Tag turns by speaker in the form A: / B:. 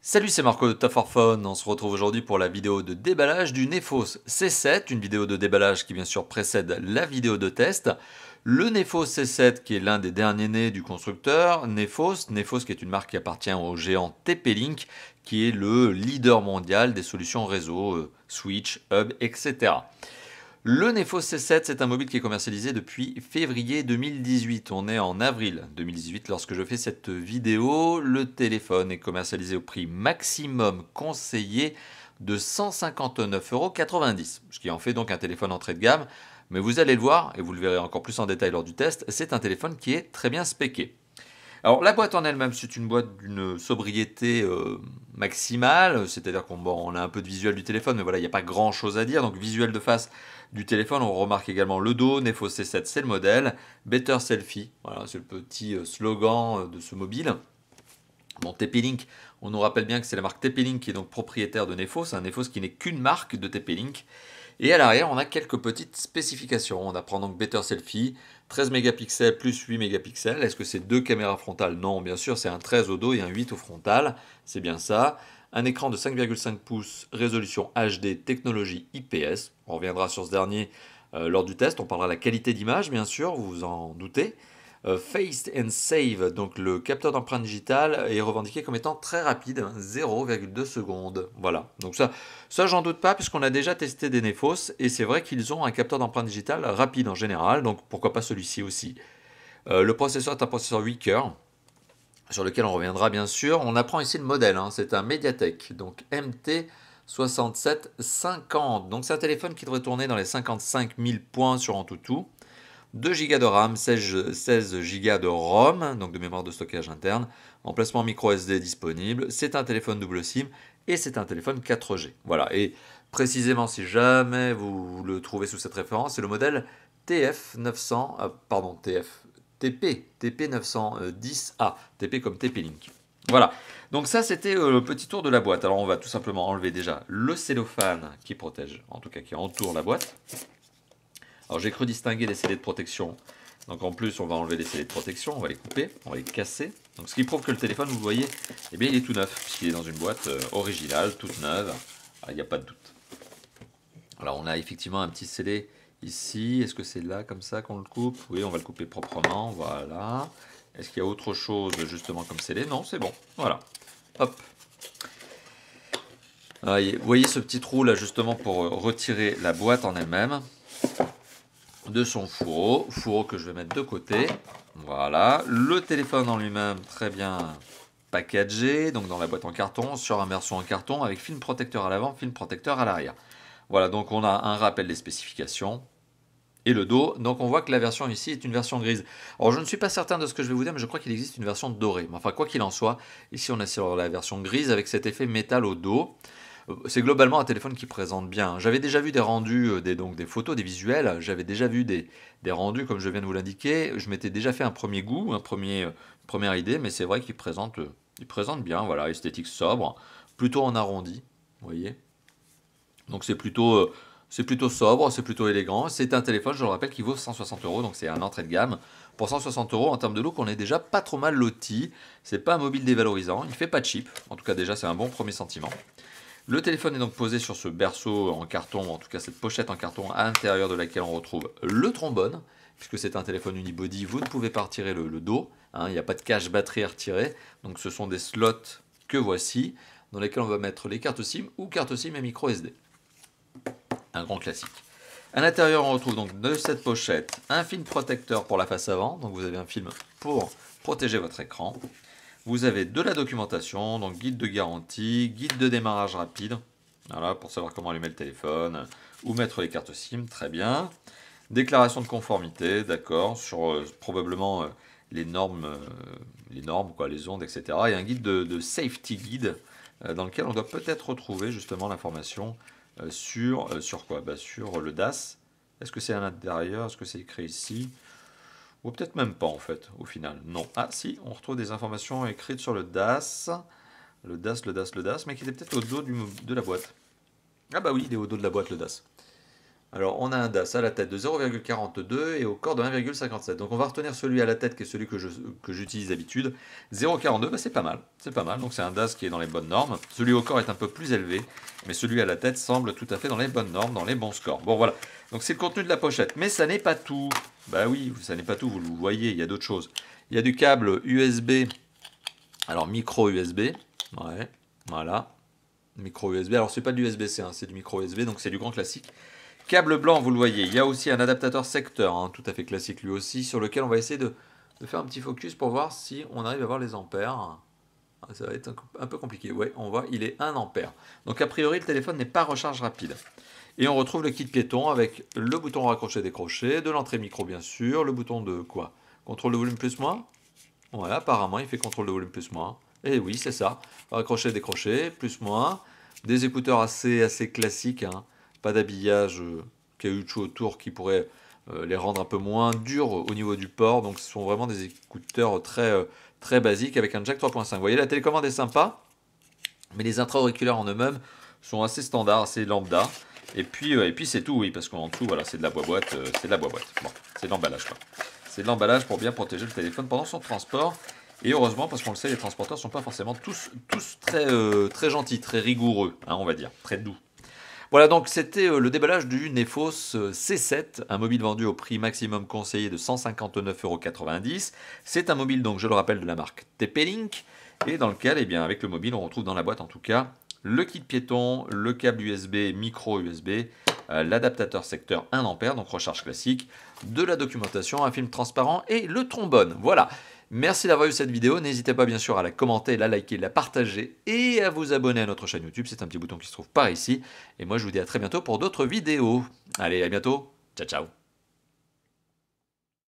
A: Salut, c'est Marco de Tough for Fun. On se retrouve aujourd'hui pour la vidéo de déballage du Nefos C7, une vidéo de déballage qui bien sûr précède la vidéo de test. Le Nefos C7 qui est l'un des derniers nés du constructeur, Nefos qui est une marque qui appartient au géant TP-Link, qui est le leader mondial des solutions réseau, switch, hub, etc. Le Nefos C7, c'est un mobile qui est commercialisé depuis février 2018. On est en avril 2018 lorsque je fais cette vidéo. Le téléphone est commercialisé au prix maximum conseillé de 159,90 €, ce qui en fait donc un téléphone entrée de gamme. Mais vous allez le voir, et vous le verrez encore plus en détail lors du test, c'est un téléphone qui est très bien spéqué. Alors la boîte en elle-même, c'est une boîte d'une sobriété maximale, c'est-à-dire qu'on a un peu de visuel du téléphone, mais voilà, il n'y a pas grand-chose à dire. Donc visuel de face du téléphone, on remarque également le dos, Nefos C7 c'est le modèle, Better Selfie, voilà, c'est le petit slogan de ce mobile. Bon, TP-Link, on nous rappelle bien que c'est la marque TP-Link qui est donc propriétaire de Nefos, un Nefos qui n'est qu'une marque de TP-Link. Et à l'arrière, on a quelques petites spécifications. On apprend donc Better Selfie, 13 mégapixels plus 8 mégapixels. Est-ce que c'est deux caméras frontales? Non, bien sûr, c'est un 13 au dos et un 8 au frontal. C'est bien ça. Un écran de 5,5 pouces, résolution HD, technologie IPS. On reviendra sur ce dernier lors du test. On parlera de la qualité d'image, bien sûr, vous vous en doutez. Face and Save, donc le capteur d'empreinte digitale, est revendiqué comme étant très rapide, 0,2 secondes. Voilà, donc ça j'en doute pas, puisqu'on a déjà testé des Nefos, et c'est vrai qu'ils ont un capteur d'empreinte digitale rapide en général, donc pourquoi pas celui-ci aussi. Le processeur est un processeur 8 cœurs, sur lequel on reviendra bien sûr. On apprend ici le modèle, hein, c'est un Mediatek, donc MT6750. Donc c'est un téléphone qui devrait tourner dans les 55 000 points sur Antutu. 2 Go de RAM, 16 Go de ROM, donc de mémoire de stockage interne, emplacement micro SD disponible, c'est un téléphone double SIM et c'est un téléphone 4G. Voilà, et précisément si jamais vous le trouvez sous cette référence, c'est le modèle TF900, pardon, TP910A, TP comme TP-Link. Voilà, donc ça c'était le petit tour de la boîte. Alors on va tout simplement enlever déjà le cellophane qui protège, en tout cas qui entoure la boîte. Alors j'ai cru distinguer les scellés de protection, donc en plus on va enlever les scellés de protection, on va les couper, on va les casser. Donc ce qui prouve que le téléphone, vous voyez, eh bien il est tout neuf, puisqu'il est dans une boîte originale, toute neuve, il n'y a pas de doute. Alors on a effectivement un petit scellé ici, est-ce que c'est là comme ça qu'on le coupe? Oui, on va le couper proprement, voilà. Est-ce qu'il y a autre chose justement comme scellé? Non, c'est bon, voilà, hop. Alors, vous voyez ce petit trou là justement pour retirer la boîte en elle-même de son fourreau que je vais mettre de côté. Voilà, le téléphone en lui-même, très bien packagé, donc dans la boîte en carton, sur un version en carton, avec film protecteur à l'avant, film protecteur à l'arrière. Voilà, donc on a un rappel des spécifications. Et le dos, donc on voit que la version ici est une version grise. Alors je ne suis pas certain de ce que je vais vous dire, mais je crois qu'il existe une version dorée. Mais enfin, quoi qu'il en soit, ici on est sur la version grise avec cet effet métal au dos. C'est globalement un téléphone qui présente bien. J'avais déjà vu des rendus, des photos, des visuels. J'avais déjà vu des rendus, comme je viens de vous l'indiquer. Je m'étais déjà fait un premier goût, une première idée, mais c'est vrai qu'il présente bien. Voilà, esthétique sobre, plutôt en arrondi, vous voyez. Donc c'est plutôt sobre, c'est plutôt élégant. C'est un téléphone, je le rappelle, qui vaut 160 €, donc c'est un entrée de gamme. Pour 160 € en termes de look, on est déjà pas trop mal loti. C'est pas un mobile dévalorisant, il fait pas cheap. En tout cas, déjà, c'est un bon premier sentiment. Le téléphone est donc posé sur ce berceau en carton, en tout cas cette pochette en carton à l'intérieur de laquelle on retrouve le trombone, puisque c'est un téléphone unibody, vous ne pouvez pas retirer le dos, hein, il n'y a pas de cache batterie à retirer, donc ce sont des slots que voici, dans lesquels on va mettre les cartes SIM ou cartes SIM et micro SD. Un grand classique. À l'intérieur, on retrouve donc de cette pochette un film protecteur pour la face avant, donc vous avez un film pour protéger votre écran. Vous avez de la documentation, donc guide de garantie, guide de démarrage rapide, voilà, pour savoir comment allumer le téléphone, ou mettre les cartes SIM, très bien. Déclaration de conformité, d'accord, sur probablement les normes, quoi, les ondes, etc. Et un guide de safety guide, dans lequel on doit peut-être retrouver justement l'information sur quoi? Sur le DAS. Est-ce que c'est à l'intérieur? Est-ce que c'est écrit ici? Ou peut-être même pas en fait, au final. Non. Ah si, on retrouve des informations écrites sur le DAS. Le DAS, mais qui était peut-être au dos de la boîte. Ah bah oui, il est au dos de la boîte le DAS. Alors, on a un DAS à la tête de 0,42 et au corps de 1,57. Donc, on va retenir celui à la tête qui est celui que j'utilise d'habitude. 0,42, bah, c'est pas mal. C'est pas mal. Donc, c'est un DAS qui est dans les bonnes normes. Celui au corps est un peu plus élevé, mais celui à la tête semble tout à fait dans les bonnes normes, dans les bons scores. Bon, voilà. Donc, c'est le contenu de la pochette. Mais ça n'est pas tout. Bah oui, ça n'est pas tout. Vous le voyez, il y a d'autres choses. Il y a du câble USB. Alors, micro USB. Ouais, voilà. Micro USB. Alors, c'est pas du USB-C, hein, c'est du micro USB, donc c'est du grand classique. Câble blanc, vous le voyez. Il y a aussi un adaptateur secteur, hein, tout à fait classique lui aussi, sur lequel on va essayer de faire un petit focus pour voir si on arrive à voir les ampères. Ça va être un peu compliqué. Ouais, on voit, il est 1 ampère. Donc, a priori, le téléphone n'est pas recharge rapide. Et on retrouve le kit piéton avec le bouton raccrocher-décrocher, de l'entrée micro, bien sûr, le bouton de quoi? Contrôle de volume plus-moins. Voilà, apparemment, il fait contrôle de volume plus-moins. Et oui, c'est ça. Raccrocher-décrocher, plus-moins. Des écouteurs assez classiques, hein. Pas d'habillage caoutchouc autour qui pourrait les rendre un peu moins durs au niveau du port. Donc ce sont vraiment des écouteurs très basiques avec un jack 3.5. Vous voyez, la télécommande est sympa, mais les intra-auriculaires en eux-mêmes sont assez standards, assez lambda. Et puis c'est tout, oui, parce qu'en dessous, voilà, c'est de la boîte, c'est de la boîte. Bon, c'est de l'emballage, quoi. C'est de l'emballage pour bien protéger le téléphone pendant son transport. Et heureusement, parce qu'on le sait, les transporteurs ne sont pas forcément tous très gentils, très rigoureux, hein, on va dire, très doux. Voilà, donc c'était le déballage du Nefos C7, un mobile vendu au prix maximum conseillé de 159,90 €. C'est un mobile, donc je le rappelle, de la marque TP-Link, et dans lequel, eh bien, avec le mobile, on retrouve dans la boîte en tout cas le kit piéton, le câble USB, micro USB, l'adaptateur secteur 1 ampère, donc recharge classique, de la documentation, un film transparent et le trombone. Voilà. Merci d'avoir vu cette vidéo. N'hésitez pas bien sûr à la commenter, la liker, la partager et à vous abonner à notre chaîne YouTube. C'est un petit bouton qui se trouve par ici. Et moi je vous dis à très bientôt pour d'autres vidéos. Allez, à bientôt. Ciao, ciao.